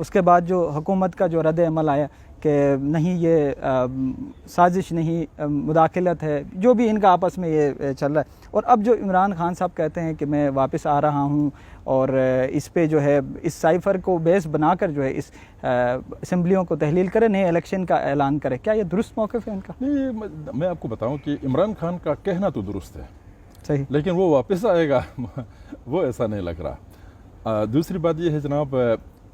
اس کے بعد جو حکومت کا جو رد عمل آیا کہ نہیں یہ سازش نہیں مداخلت ہے، جو بھی ان کا آپس میں یہ چل رہا ہے، اور اب جو عمران خان صاحب کہتے ہیں کہ میں واپس آ رہا ہوں اور اس پہ جو ہے اس سائفر کو بیس بنا کر جو ہے اس اسمبلیوں کو تحلیل کرے، نئے الیکشن کا اعلان کرے، کیا یہ درست موقف ہے ان کا؟ نہیں، میں آپ کو بتاؤں کہ عمران خان کا کہنا تو درست ہے صحیح، لیکن وہ واپس آئے گا وہ ایسا نہیں لگ رہا۔ دوسری بات یہ ہے جناب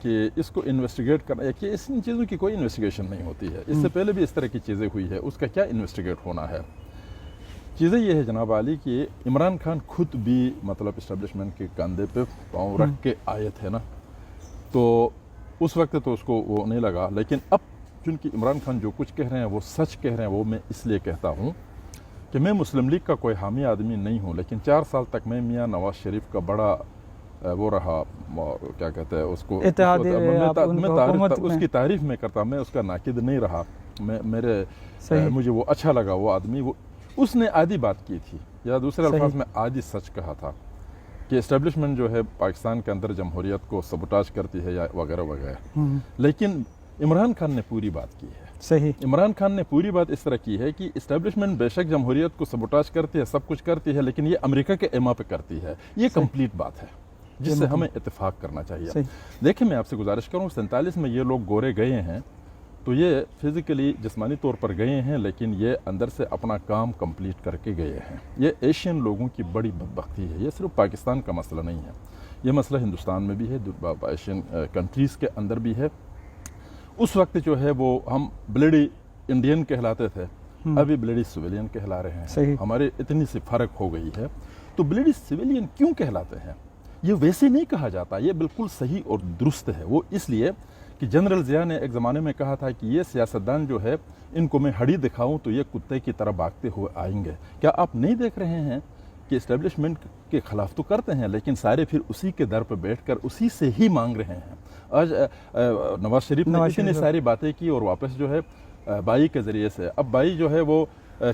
کہ اس کو انویسٹیگیٹ کرنا ہے کہ ان چیزوں کی کوئی انویسٹیگیشن نہیں ہوتی ہے، اس سے پہلے بھی اس طرح کی چیزیں ہوئی ہے، اس کا کیا انویسٹیگیٹ ہونا ہے؟ چیزیں یہ ہے جناب علی کہ عمران خان خود بھی مطلب اسٹیبلشمنٹ کے کاندھے پہ پاؤں رکھ کے آئے تھے نا، تو اس وقت تو اس کو وہ نہیں لگا، لیکن اب چونکہ عمران خان جو کچھ کہہ رہے ہیں وہ سچ کہہ رہے ہیں، وہ میں اس لیے کہتا ہوں کہ میں مسلم لیگ کا کوئی حامی آدمی نہیں ہوں، لیکن 4 سال تک میں میاں نواز شریف کا بڑا وہ رہا، کیا کہتے ہیں اس کو، اس کی تعریف میں کرتا، میں اس کا ناقد نہیں رہا، مجھے وہ اچھا لگا وہ آدمی، وہ اس نے آدھی بات کی تھی، یا دوسرے الفاظ میں آدھی سچ کہا تھا کہ اسٹیبلشمنٹ جو ہے پاکستان کے اندر جمہوریت کو سبوٹاج کرتی ہے یا وغیرہ وغیرہ، لیکن عمران خان نے پوری بات کی ہے۔ صحیح، عمران خان نے پوری بات اس طرح کی ہے کہ اسٹیبلشمنٹ بے شک جمہوریت کو سبوٹاج کرتی ہے، سب کچھ کرتی ہے، لیکن یہ امریکہ کے ایما پہ کرتی ہے، یہ کمپلیٹ بات ہے جس سے ہمیں اتفاق کرنا چاہیے۔ دیکھیں میں آپ سے گزارش کروں، 47 میں یہ لوگ گورے گئے ہیں تو یہ فزیکلی جسمانی طور پر گئے ہیں، لیکن یہ اندر سے اپنا کام کمپلیٹ کر کے گئے ہیں۔ یہ ایشین لوگوں کی بڑی بدبختی ہے، یہ صرف پاکستان کا مسئلہ نہیں ہے، یہ مسئلہ ہندوستان میں بھی ہے، ایشین کنٹریز کے اندر بھی ہے۔ اس وقت جو ہے وہ ہم بلیڈی انڈین کہلاتے تھے، ابھی بلیڈی سویلین کہلا رہے ہیں، ہمارے اتنی سی فرق ہو گئی ہے۔ تو بلیڈی سویلین کیوں کہلاتے ہیں؟ یہ ویسے نہیں کہا جاتا، یہ بالکل صحیح اور درست ہے۔ وہ اس لیے کہ جنرل ضیاء نے ایک زمانے میں کہا تھا کہ یہ سیاستدان جو ہے ان کو میں ہڑی دکھاؤں تو یہ کتے کی طرح بھاگتے ہوئے آئیں گے۔ کیا آپ نہیں دیکھ رہے ہیں کہ اسٹیبلشمنٹ کے خلاف تو کرتے ہیں لیکن سارے پھر اسی کے در پہ بیٹھ کر اسی سے ہی مانگ رہے ہیں؟ آج نواز شریف نے اتنی ساری باتیں کی اور واپس جو ہے بائی کے ذریعے سے، اب بائی جو ہے وہ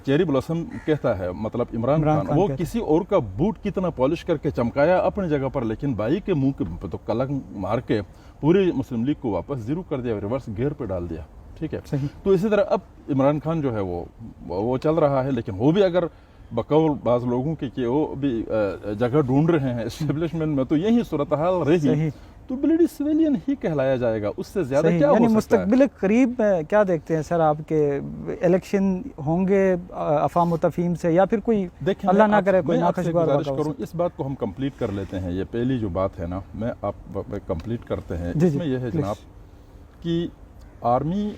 چیری بلاسم کہتا ہے، مطلب عمران خان وہ کسی اور کا بوٹ کتنا پالش کر کے چمکایا اپنی جگہ پر، لیکن بائی کے منہ کے تو کلنگ مار کے پوری مسلم لیگ کو واپس زیرو کر دیا، ریورس گیئر پہ ڈال دیا، ٹھیک ہے۔ تو اسی طرح اب عمران خان جو ہے وہ چل رہا ہے، لیکن وہ بھی اگر بقول بعض لوگوں کی کہ وہ بھی جگہ ڈھونڈ رہے ہیں اسٹیبلشمنٹ میں، تو یہی صورتحال رہی تو بلیڈی سویلین ہی کہلایا جائے گا، اس سے زیادہ کیا ہو سکتا ہے؟ مستقبل قریب میں کیا دیکھتے ہیں سر آپ کے الیکشن ہوں گے افہام و تفہیم سے، یا پھر کوئی اللہ نہ کرے کوئی ناخوشگوار گزارش کروں، اس بات کو ہم کمپلیٹ کر لیتے ہیں۔ یہ پہلی جو بات ہے نا، میں آپ کمپلیٹ کرتے ہیں، اس میں یہ ہے جناب کہ آرمی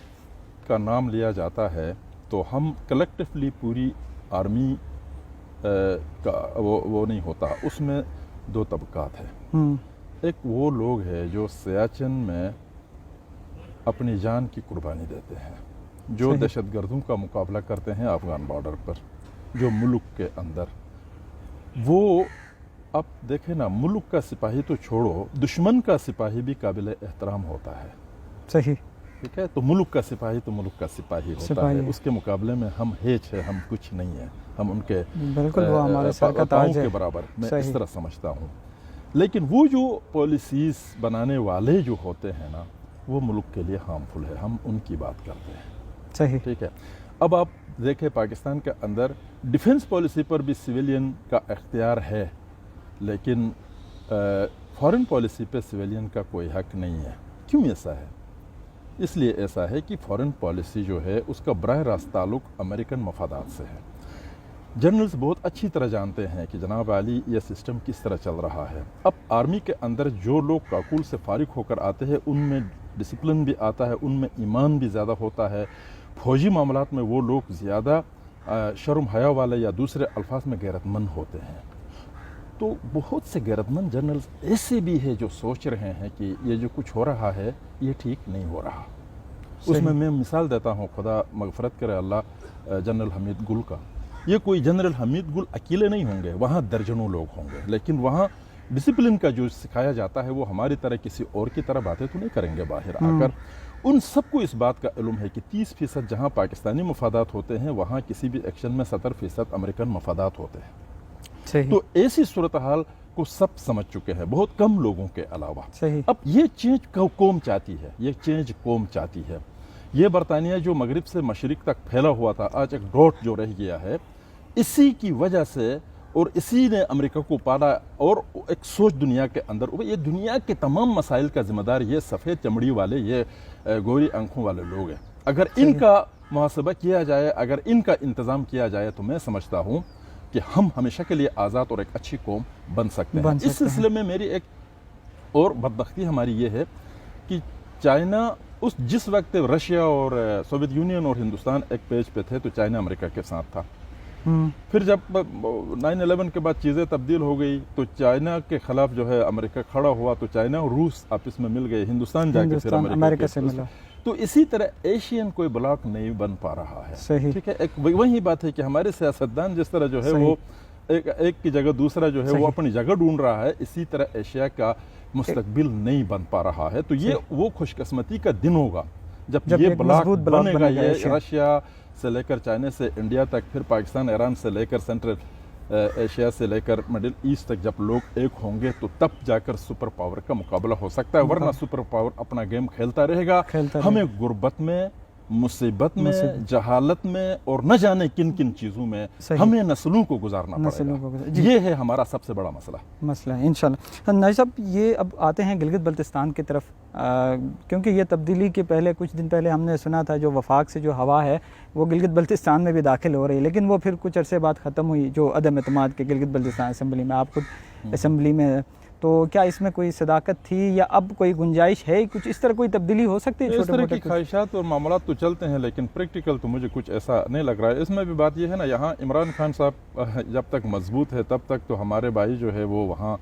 کا نام لیا جاتا ہے تو ہم کلیکٹیولی پوری آرمی کا وہ نہیں ہوتا، اس میں 2 طبقات ہیں۔ ایک وہ لوگ ہیں جو سیاچن میں اپنی جان کی قربانی دیتے ہیں، جو دہشت گردوں کا مقابلہ کرتے ہیں افغان بارڈر پر، جو ملک کے اندر، وہ اب دیکھیں نا، ملک کا سپاہی تو چھوڑو، دشمن کا سپاہی بھی قابل احترام ہوتا ہے، صحیح، ٹھیک ہے۔ تو ملک کا سپاہی تو ملک کا سپاہی ہوتا ہے، اس کے مقابلے میں ہم ہیچ ہے، ہم کچھ نہیں ہیں، ہم ان کے پاؤں کے برابر، میں اس طرح سمجھتا ہوں۔ لیکن وہ جو پالیسیز بنانے والے جو ہوتے ہیں نا، وہ ملک کے لیے ہارمفل ہے، ہم ان کی بات کرتے ہیں، صحیح، ٹھیک ہے۔ اب آپ دیکھیں پاکستان کے اندر ڈیفنس پالیسی پر بھی سویلین کا اختیار ہے، لیکن فارن پالیسی پہ سویلین کا کوئی حق نہیں ہے۔ کیوں ایسا ہے؟ اس لیے ایسا ہے کہ فارن پالیسی جو ہے اس کا براہ راست تعلق امریکن مفادات سے ہے۔ جنرلز بہت اچھی طرح جانتے ہیں کہ جناب علی یہ سسٹم کس طرح چل رہا ہے۔ اب آرمی کے اندر جو لوگ کاکول سے فارغ ہو کر آتے ہیں ان میں ڈسپلن بھی آتا ہے، ان میں ایمان بھی زیادہ ہوتا ہے، فوجی معاملات میں وہ لوگ زیادہ شرم حیا والے یا دوسرے الفاظ میں غیرت مند ہوتے ہیں۔ تو بہت سے غیرت مند جنرلز ایسے بھی ہیں جو سوچ رہے ہیں کہ یہ جو کچھ ہو رہا ہے یہ ٹھیک نہیں ہو رہا۔ اس میں مثال دیتا ہوں، خدا مغفرت کرے اللہ، جنرل حمید گل کا۔ یہ کوئی جنرل حمید گل اکیلے نہیں ہوں گے، وہاں درجنوں لوگ ہوں گے، لیکن وہاں ڈسپلن کا جو سکھایا جاتا ہے وہ ہماری طرح کسی اور کی طرح باتیں تو نہیں کریں گے باہر آ کر۔ ان سب کو اس بات کا علم ہے کہ 30% جہاں پاکستانی مفادات ہوتے ہیں وہاں کسی بھی ایکشن میں 70% امریکن مفادات ہوتے ہیں۔ تو ایسی صورتحال کو سب سمجھ چکے ہیں، بہت کم لوگوں کے علاوہ۔ صحیح۔ اب یہ چینج قوم چاہتی ہے، یہ چینج قوم چاہتی ہے۔ یہ برطانیہ جو مغرب سے مشرق تک پھیلا ہوا تھا، آج ایک ڈاٹ جو رہ گیا ہے، اسی کی وجہ سے اور اسی نے امریکہ کو پالا، اور ایک سوچ دنیا کے اندر، یہ دنیا کے تمام مسائل کا ذمہ دار یہ سفید چمڑی والے، یہ گوری آنکھوں والے لوگ ہیں۔ اگر ان کا محاسبہ کیا جائے، اگر ان کا انتظام کیا جائے، تو میں سمجھتا ہوں کہ ہم ہمیشہ کے لیے آزاد اور ایک اچھی قوم بن سکتے ہیں۔ اس سلسلے میں میری ایک اور بدبختی ہماری یہ ہے کہ چائنا جس وقت رشیا اور سوویت یونین اور ہندوستان ایک پیج پہ تھے، تو چائنا امریکہ کے ساتھ تھا۔ پھر جب 9/11 کے بعد چیزیں تبدیل ہو گئی، تو چائنا کے خلاف جو ہے امریکہ کھڑا ہوا، تو چائنا اور روس آپس میں مل گئے، ہندوستان جا کے پھر امریکہ سے ملا۔ تو اسی طرح ایشین کوئی بلاک نہیں بن پا رہا ہے۔ ٹھیک ہے، ایک وہی بات ہے کہ ہمارے سیاستدان جس طرح جو ہے وہ ایک کی جگہ دوسرا جو ہے وہ اپنی جگہ ڈھونڈ رہا ہے، اسی طرح ایشیا کا مستقبل نہیں بن پا رہا ہے۔ تو یہ وہ خوش قسمتی کا دن ہوگا جب یہ بلاک بنے گا، یہ رشیا سے لے کر چائنا سے انڈیا تک، پھر پاکستان ایران سے لے کر سینٹرل ایشیا سے لے کر مڈل ایسٹ تک جب لوگ ایک ہوں گے، تو تب جا کر سپر پاور کا مقابلہ ہو سکتا ہے، ورنہ سپر پاور اپنا گیم کھیلتا رہے گا۔ ہمیں غربت میں، مصیبت میں، جہالت میں اور نہ جانے کن کن چیزوں میں ہمیں نسلوں کو گزارنا پڑے گا۔ یہ ہے ہمارا سب سے بڑا مسئلہ انشاءاللہ۔ ناجی صاحب، یہ اب آتے ہیں گلگت بلتستان کی طرف، کیونکہ یہ تبدیلی کے پہلے کچھ دن پہلے ہم نے سنا تھا جو وفاق سے جو ہوا ہے وہ گلگت بلتستان میں بھی داخل ہو رہی ہے، لیکن وہ پھر کچھ عرصے بعد ختم ہوئی، جو عدم اعتماد کے گلگت بلتستان اسمبلی میں، آپ خود اسمبلی میں، تو کیا اس میں کوئی صداقت تھی یا اب کوئی گنجائش ہے، کچھ اس طرح کوئی تبدیلی ہو سکتی ہے؟ اس طرح کی خواہشات اور معاملات تو چلتے ہیں، لیکن پریکٹیکل تو مجھے کچھ ایسا نہیں لگ رہا ہے۔ اس میں بھی بات یہ ہے نا، یہاں عمران خان صاحب جب تک مضبوط ہے تب تک تو ہمارے بھائی جو ہے وہ وہاں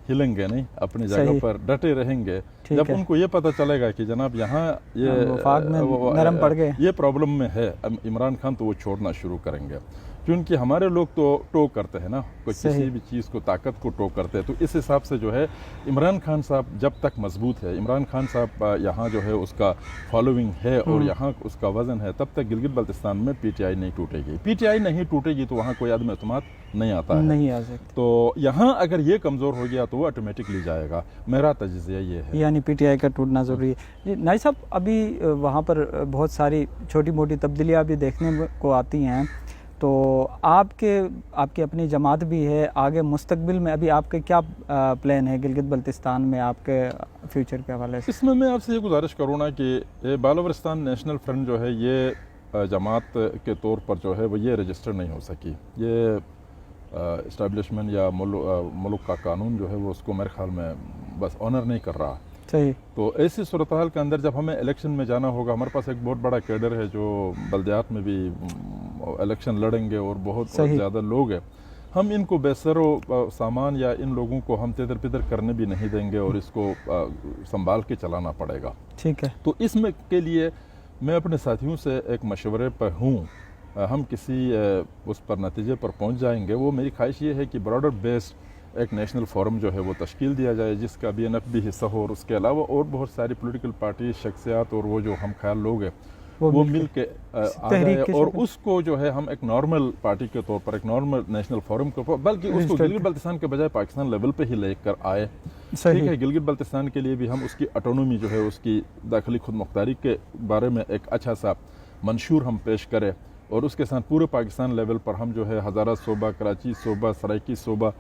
ہلیں گے نہیں، اپنی جگہ پر ڈٹے رہیں گے۔ جب ان کو یہ پتہ چلے گا کہ جناب یہاں یہ پرابلم میں ہے، عمران خان تو وہ چھوڑنا شروع کریں گے، کیونکہ ہمارے لوگ تو ٹو کرتے ہیں نا، کسی بھی چیز کو، طاقت کو ٹو کرتے ہیں۔ تو اس حساب سے جو ہے عمران خان صاحب جب تک مضبوط ہے، عمران خان صاحب یہاں جو ہے اس کا فالوئنگ ہے اور یہاں اس کا وزن ہے، تب تک گلگت بلتستان میں پی ٹی آئی نہیں ٹوٹے گی۔ پی ٹی آئی نہیں ٹوٹے گی تو وہاں کوئی عدم اعتماد نہیں آتا ہے، نہیں آ سکتا۔ تو یہاں اگر یہ کمزور ہو گیا تو وہ آٹومیٹکلی جائے گا، میرا تجزیہ یہ ہے، یعنی پی ٹی آئی کا ٹوٹنا ضروری ہے۔ ناجی صاحب، ابھی وہاں پر بہت ساری چھوٹی موٹی تبدیلیاں بھی دیکھنے کو آتی ہیں، تو آپ کی اپنی جماعت بھی ہے، آگے مستقبل میں ابھی آپ کے کیا پلان ہے گلگت بلتستان میں آپ کے فیوچر کے حوالے سے؟ اس میں میں آپ سے یہ گزارش کروں نا کہ بالورستان نیشنل فرنٹ جو ہے، یہ جماعت کے طور پر جو ہے وہ یہ رجسٹر نہیں ہو سکی۔ یہ اسٹیبلشمنٹ یا ملک کا قانون جو ہے وہ اس کو میرے خیال میں بس آنر نہیں کر رہا۔ صحیح۔ تو ایسی صورتحال کے اندر جب ہمیں الیکشن میں جانا ہوگا، ہمارے پاس ایک بہت بڑا کیڈر ہے جو بلدیات میں بھی الیکشن لڑیں گے اور بہت زیادہ لوگ ہیں، ہم ان کو بے سر و سامان یا ان لوگوں کو ہم تدر پدر کرنے بھی نہیں دیں گے اور اس کو سنبھال کے چلانا پڑے گا۔ ٹھیک ہے۔ تو اس میں کے لیے میں اپنے ساتھیوں سے ایک مشورے پر ہوں، ہم کسی اس پر نتیجے پر پہنچ جائیں گے۔ وہ میری خواہش یہ ہے کہ براڈر بیسڈ ایک نیشنل فورم جو ہے وہ تشکیل دیا جائے، جس کا بی این ایف بھی حصہ ہو، اور اس کے علاوہ اور بہت ساری پولیٹیکل پارٹی، شخصیات اور وہ جو ہم خیال لوگ ہیں وہ مل کے آ جائے، اور اس کو جو ہے ہم ایک نارمل پارٹی کے طور پر، ایک نارمل نیشنل فورم کے طور پر، بلکہ اس کو گلگت بلتستان کے بجائے پاکستان لیول پہ ہی لے کر آئے۔ ٹھیک ہے، گلگت بلتستان کے لیے بھی ہم اس کی آٹونومی جو ہے، اس کی داخلی خود مختاری کے بارے میں ایک اچھا سا منشور ہم پیش کریں، اور اس کے ساتھ پورے پاکستان لیول پر ہم جو ہے ہزارہ صوبہ، کراچی صوبہ، سرائکی صوبہ،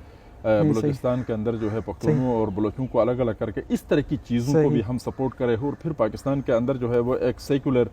بلوچستان کے اندر جو ہے پختونوں اور بلوچوں کو الگ الگ کر کے اس طرح کی چیزوں کو بھی ہم سپورٹ کریں، اور پھر پاکستان کے اندر جو ہے وہ ایک سیکولر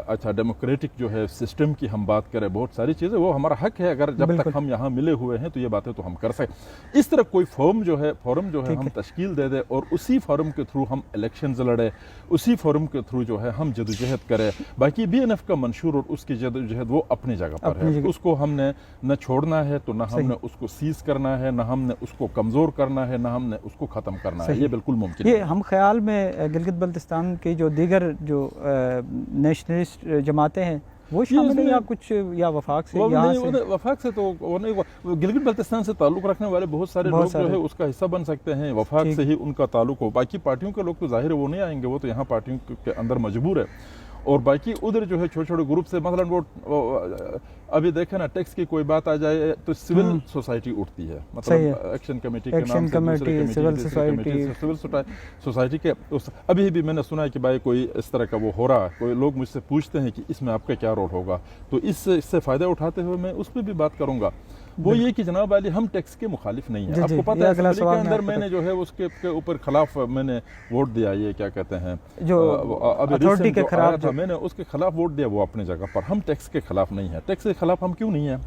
اچھا ڈیموکریٹک جو ہے سسٹم کی ہم بات کریں۔ بہت ساری چیزیں وہ ہمارا حق ہے، اگر جب تک ہم یہاں ملے ہوئے ہیں تو یہ باتیں تو ہم کر سکیں۔ اس طرح کوئی فورم جو ہے ہم تشکیل دے دیں، اور اسی فورم کے تھرو ہم الیکشنز لڑیں، اسی فورم کے تھرو جو ہے ہم جدوجہد کریں۔ باقی بی این ایف کا منشور اور اس کی جدوجہد وہ اپنی جگہ پر ہے، اس کو ہم نے نہ چھوڑنا ہے، تو نہ ہم نے اس کو سیز کرنا ہے، نہ ہم نے اس کو کمزور کرنا ہے، نہ ہم نے اس کو ختم کرنا ہے۔ یہ بالکل ممکن ہے۔ یہ ہم خیال میں گلگت بلتستان کی جو دیگر جو نیشنلسٹ جماعتیں ہیں وہ شامل ہیں یا کچھ، یا وفاق سے؟ وفاق سے تو گلگت بلتستان سے تعلق رکھنے والے بہت سارے لوگ جو ہے اس کا حصہ بن سکتے ہیں، وفاق سے ہی ان کا تعلق ہو۔ باقی پارٹیوں کے لوگ تو ظاہر ہے وہ نہیں آئیں گے، وہ تو یہاں پارٹیوں کے اندر مجبور ہے۔ اور باقی ادھر جو ہے چھوٹے چھوٹے گروپ سے مثلاً وہ ابھی دیکھیں نا ٹیکس کی کوئی بات آ جائے تو سول سوسائٹی اٹھتی ہے, مطلب ایکشن کمیٹی کے نام سے سول سوسائٹی کے. ابھی بھی میں نے سنا ہے کہ بھائی کوئی اس طرح کا وہ ہو رہا ہے, کوئی لوگ مجھ سے پوچھتے ہیں کہ اس میں آپ کا کیا رول ہوگا, تو اس سے فائدہ اٹھاتے ہوئے میں اس پہ بھی بات کروں گا. وہ یہ کہ جناب علی ہم ٹیکس کے مخالف نہیں ہیں. آپ کو پتہ ہے اسمبلی کے اندر میں نے جو ہے اس کے اوپر خلاف میں نے ووٹ دیا, یہ کیا کہتے ہیں جو اتھارٹی کے خلاف تھا, میں نے اس کے خلاف ووٹ دیا. وہ اپنی جگہ پر, ہم ٹیکس کے خلاف نہیں ہیں. ٹیکس کے خلاف ہم کیوں نہیں ہیں؟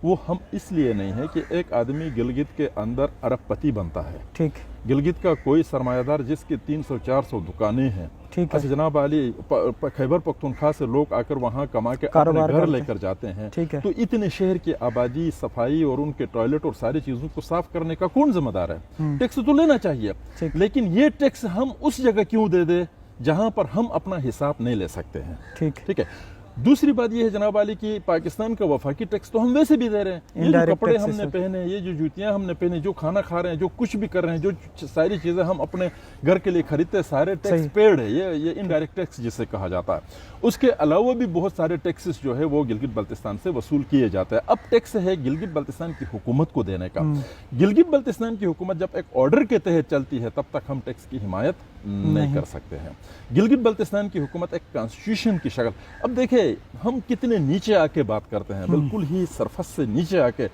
وہ ہم اس لیے نہیں ہے کہ ایک آدمی گلگت کے اندر ارب پتی بنتا ہے, ٹھیک, گلگت کا کوئی سرمایہ دار جس کی 300-400 دکانیں ہیں, اچھا جناب علی خیبر پختونخوا سے لوگ آ کر وہاں کما کے اپنے گھر لے کر جاتے ہیں, تو اتنے شہر کی آبادی, صفائی اور ان کے ٹوائلٹ اور ساری چیزوں کو صاف کرنے کا کون ذمہ دار ہے؟ ٹیکس تو لینا چاہیے, لیکن یہ ٹیکس ہم اس جگہ کیوں دے دے جہاں پر ہم اپنا حساب نہیں لے سکتے ہیں. ٹھیک ہے. دوسری بات یہ ہے جناب علی کہ پاکستان کا وفاقی ٹیکس تو ہم ویسے بھی دے رہے ہیں. یہ جو کپڑے ہم نے پہنے, یہ جو جوتیاں ہم نے پہنے, جو کھانا کھا رہے ہیں, جو کچھ بھی کر رہے ہیں, جو ساری چیزیں ہم اپنے گھر کے لیے خریدتے ہیں, سارے ٹیکس پیڈ ہے. یہ انڈائریکٹ ٹیکس جسے کہا جاتا ہے. اس کے علاوہ بھی بہت سارے ٹیکسز جو ہے وہ گلگت بلتستان سے وصول کیے جاتے ہیں. اب ٹیکس ہے گلگت بلتستان کی حکومت کو دینے کا. گلگت بلتستان کی حکومت جب ایک آرڈر کے تحت چلتی ہے تب تک ہم ٹیکس کی حمایت نہیں کر سکتے ہیں. گلگت بلتستان کی حکومت ایک کانسٹیٹیوشن کی شکل. اب دیکھیں ہم کتنے نیچے آ کے بات کرتے ہیں, بالکل ہی سرفس سے نیچے آ کے.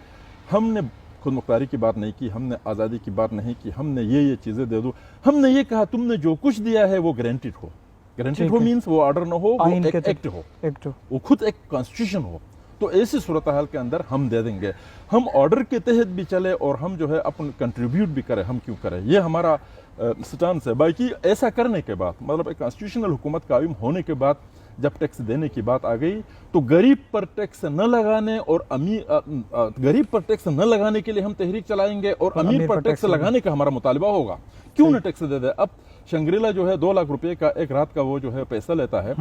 ہم نے خود مختاری کی بات نہیں کی, ہم نے آزادی کی بات نہیں کی, ہم نے یہ چیزیں دے دو. ہم نے یہ کہا تم نے جو کچھ دیا ہے وہ گارنٹیڈ ہو. گارنٹیڈ ہو مینس وہ آرڈر نہ ہو, وہ ایک ایکٹ ہو, وہ خود ایک کانسٹیٹیوشن ہو. تو ایسی صورتحال کے اندر ہم دے دیں گے. ہم آرڈر کے تحت بھی چلے اور ہم جو ہے اپن کنٹریبیوٹ بھی کریں, ہم کیوں کریں؟ یہ ہمارا سٹانس ہے. باقی ایسا کرنے کے بعد, مطلب ایک کانسٹیٹیوشنل حکومت قائم ہونے کے بعد جب ٹیکس دینے کی بات آ گئی تو غریب پر ٹیکس نہ لگانے اور غریب پر ٹیکس نہ لگانے کے لیے ہم تحریک چلائیں گے, اور امیر پر ٹیکس لگانے کا ہمارا مطالبہ ہوگا. کیوں نہ ٹیکس دے دے؟ اب شنگریلا جو ہے 2 لاکھ روپے کا ایک رات کا وہ جو ہے پیسہ لیتا ہے.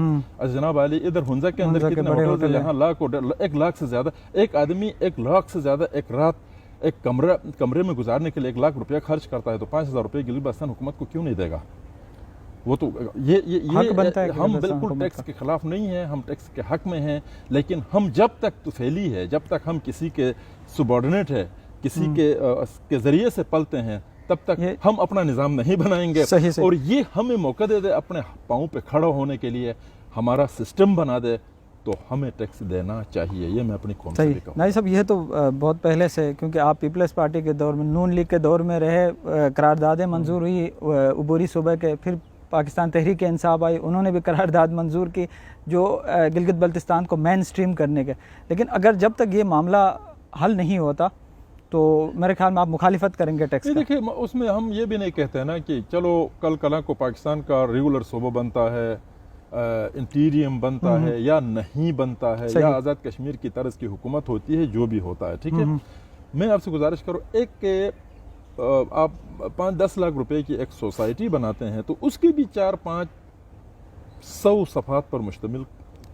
جناب علی ادھر ہنزا کے اندر کتنے ہوٹل ہیں؟ یہاں 1 لاکھ سے زیادہ. ایک آدمی 1 لاکھ سے زیادہ ایک رات ایک کمرے میں گزارنے کے لیے 1 لاکھ روپیہ خرچ کرتا ہے, تو 5,000 روپے گلگت بلتستان حکومت کو کیوں نہیں دے گا؟ وہ تو ہم بالکل ٹیکس کے خلاف نہیں ہیں, ہم ٹیکس کے حق میں ہیں. لیکن ہم جب تک طفیلی ہے, جب تک ہم کسی کے سبارڈینیٹ ہے, کسی کے ذریعے سے پلتے ہیں, تب تک ہم اپنا نظام نہیں بنائیں گے. اور یہ ہمیں موقع دے دے اپنے پاؤں پہ کھڑا ہونے کے لیے, ہمارا سسٹم بنا دے, تو ہمیں ٹیکس دینا چاہیے. یہ میں اپنی قوم سے بھی کہوں. نہیں صاحب, یہ تو بہت پہلے سے, کیونکہ آپ پیپلز پارٹی کے دور میں, نون لیگ کے دور میں رہے, قراردادیں منظور ہوئی عبوری صوبہ کے, پھر پاکستان تحریک انصاف آئی, انہوں نے بھی قرارداد منظور کی جو گلگت بلتستان کو مین سٹریم کرنے کے. لیکن اگر جب تک یہ معاملہ حل نہیں ہوتا تو میرے خیال میں آپ مخالفت کریں گے ٹیکس کا. دیکھیں اس میں ہم یہ بھی نہیں کہتے ہیں نا کہ چلو کل کلا کو پاکستان کا ریگولر صوبہ بنتا ہے, انٹیریم بنتا ہے یا نہیں بنتا ہے, یا آزاد کشمیر کی طرز کی حکومت ہوتی ہے, جو بھی ہوتا ہے. ٹھیک ہے, میں آپ سے گزارش کروں, ایک آپ 5-10 لاکھ روپے کی ایک سوسائٹی بناتے ہیں تو اس کی بھی 400-500 صفحات پر مشتمل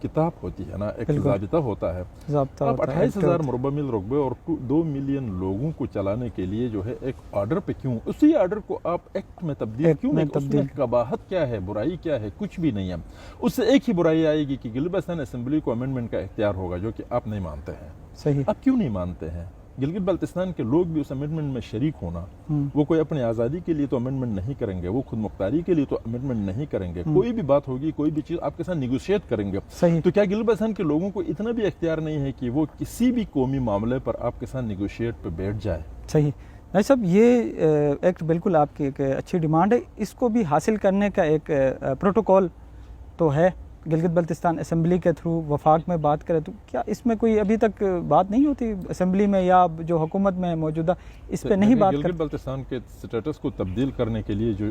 کتاب ہوتی ہے نا, ایک ضابطہ ہوتا ہے. آپ 28,000 مربع میل رقبے اور 2 ملین لوگوں کو چلانے کے لیے جو ہے ایک آرڈر پہ کیوں, اسی آرڈر کو آپ ایکٹ میں تبدیل کیوں نہیں؟ اس میں قباحت کیا ہے, برائی کیا ہے؟ کچھ بھی نہیں ہے. اس سے ایک ہی برائی آئے گی کہ گلگت بلتستان اسمبلی کو امینڈمنٹ کا اختیار ہوگا, جو کہ آپ نہیں مانتے ہیں. صحیح. آپ کیوں نہیں مانتے ہیں؟ گلگت بلتستان کے لوگ بھی اس امینڈمنٹ میں شریک ہونا, وہ کوئی اپنی آزادی کے لیے تو امینڈمنٹ نہیں کریں گے, وہ خود مختاری کے لیے تو امینڈمنٹ نہیں کریں گے. کوئی بھی بات ہوگی, کوئی بھی چیز آپ کے ساتھ نیگوشیٹ کریں گے. تو کیا گلگت بلتستان کے لوگوں کو اتنا بھی اختیار نہیں ہے کہ وہ کسی بھی قومی معاملے پر آپ کے ساتھ نیگوشیٹ پہ بیٹھ جائے؟ صحیح. نہیں صاحب, یہ ایکٹ بالکل آپ کی ایک اچھی ڈیمانڈ ہے. اس کو بھی حاصل کرنے کا ایک پروٹوکول تو ہے گلگت بلتستان اسمبلی کے تھرو. وفاق میں بات کریں تو کیا اس میں کوئی ابھی تک بات نہیں ہوتی اسمبلی میں, یا جو حکومت میں موجودہ اس پہ نہیں بات کرتے؟ گلگت بلتستان کے سٹیٹس کو تبدیل کرنے کے لیے جو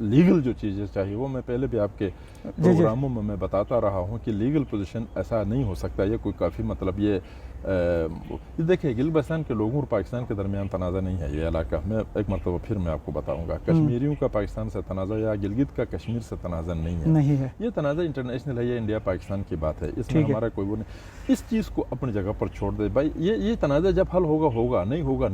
لیگل جو چیزیں چاہیے, وہ میں پہلے بھی آپ کے پروگراموں میں بتاتا رہا ہوں کہ لیگل پوزیشن ایسا نہیں ہو سکتا. یہ کوئی کافی مطلب یہ یہ دیکھیں گلگت بلتستان کے لوگوں اور پاکستان کے درمیان تنازع نہیں ہے یہ علاقہ. میں ایک مرتبہ پھر میں آپ کو بتاؤں گا, کشمیریوں کا پاکستان سے تنازع یا گلگت کا کشمیر سے تنازع نہیں ہے. یہ تنازع انٹرنیشنل ہے, یہ انڈیا پاکستان کی بات ہے, اس میں ہمارا کوئی وہ نہیں. اس چیز کو اپنی جگہ پر چھوڑ دے بھائی. یہ تنازع جب حل ہوگا, نہیں ہوگا.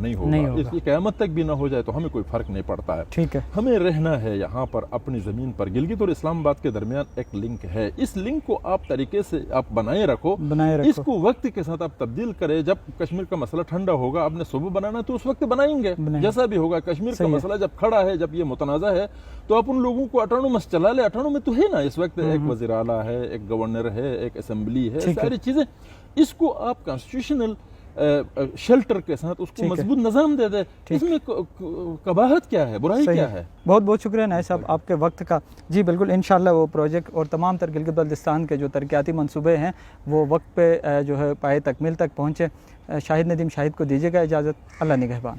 اس کی قیامت تک بھی نہ ہو جائے تو ہمیں کوئی فرق نہیں پڑتا ہے. ٹھیک ہے, ہمیں رہنا ہے یہاں پر اپنی زمین پر. گلگت اور اسلام آباد کے درمیان ایک لنک ہے, اس لنک کو آپ طریقے سے آپ بنائے رکھو. اس کو وقت کے ساتھ آپ تبدیل کرے. جب کشمیر کا مسئلہ ٹھنڈا ہوگا, آپ نے صوبہ بنانا تو اس وقت بنائیں گے, جیسا بھی ہوگا. کشمیر کا مسئلہ جب کھڑا ہے, جب یہ متنازع ہے, تو آپ ان لوگوں کو اٹانومس چلا لے. اٹانومس تو ہے نا اس وقت, ایک وزیر اعلیٰ ہے, ایک گورنر ہے, ایک اسمبلی ہے, ساری چیزیں. اس کو آپ کانسٹیٹیوشنل شیلٹر کے ساتھ اس کو مضبوط نظام دے دے. اس میں قباحت کیا ہے, برائی کیا ہے؟ بہت بہت شکریہ نائب صاحب آپ کے وقت کا. جی بالکل, انشاءاللہ وہ پروجیکٹ اور تمام تر گلگت بلتستان کے جو ترقیاتی منصوبے ہیں وہ وقت پہ جو ہے پائے تکمیل تک پہنچے. شاہد ندیم شاہد کو دیجیے گا اجازت. اللہ نگہبان.